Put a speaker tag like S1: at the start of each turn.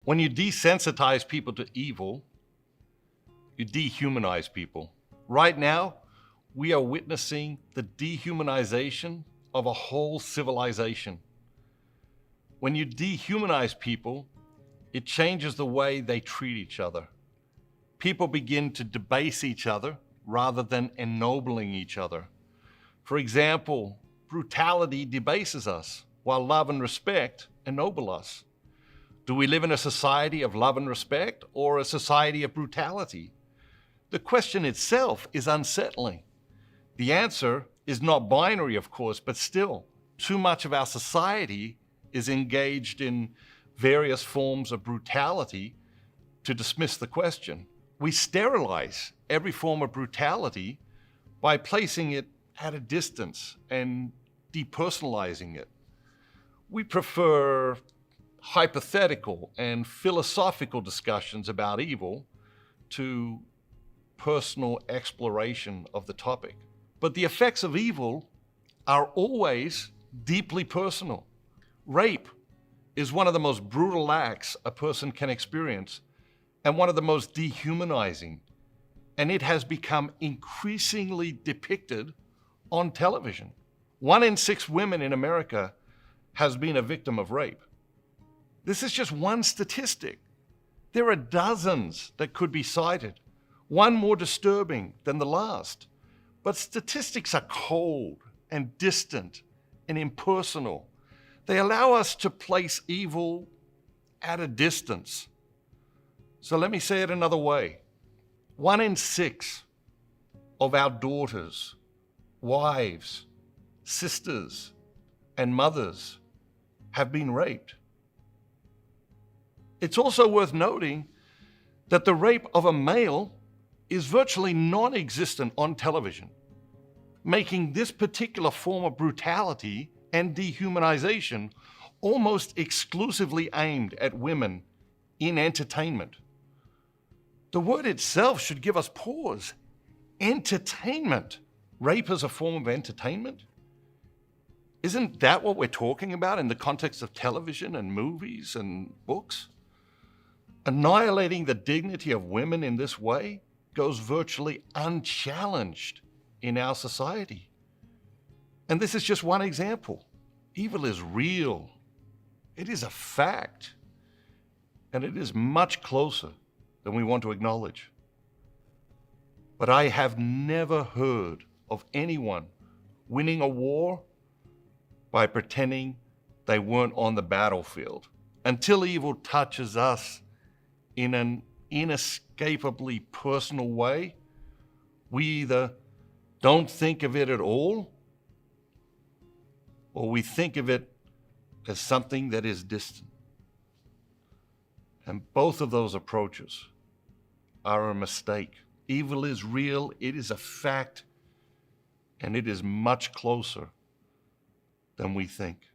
S1: When you desensitize people to evil, you dehumanize people. Right now, we are witnessing the dehumanization of a whole civilization. When you dehumanize people, it changes the way they treat each other. People begin to debase each other rather than ennobling each other. For example, brutality debases us, while love and respect ennoble us. Do we live in a society of love and respect or a society of brutality? The question itself is unsettling. The answer is not binary, of course, but still, too much of our society is engaged in various forms of brutality to dismiss the question. We sterilize every form of brutality by placing it at a distance and depersonalizing it. We prefer hypothetical and philosophical discussions about evil to personal exploration of the topic. But the effects of evil are always deeply personal. Rape is one of the most brutal acts a person can experience and one of the most dehumanizing. And it has become increasingly depicted on television. 1 in 6 women in America has been a victim of rape. This is just one statistic. There are dozens that could be cited, one more disturbing than the last. But statistics are cold and distant and impersonal. They allow us to place evil at a distance. So let me say it another way. 1 in 6 of our daughters, wives, sisters, and mothers have been raped. It's also worth noting that the rape of a male is virtually non-existent on television, making this particular form of brutality and dehumanization almost exclusively aimed at women in entertainment. The word itself should give us pause. Entertainment. Rape as a form of entertainment? Isn't that what we're talking about in the context of television and movies and books? Annihilating the dignity of women in this way goes virtually unchallenged in our society. And this is just one example. Evil is real. It is a fact. And it is much closer than we want to acknowledge. But I have never heard of anyone winning a war by pretending they weren't on the battlefield. Until evil touches us in an inescapably personal way, we either don't think of it at all, or we think of it as something that is distant. And both of those approaches are a mistake. Evil is real, it is a fact, and it is much closer than we think.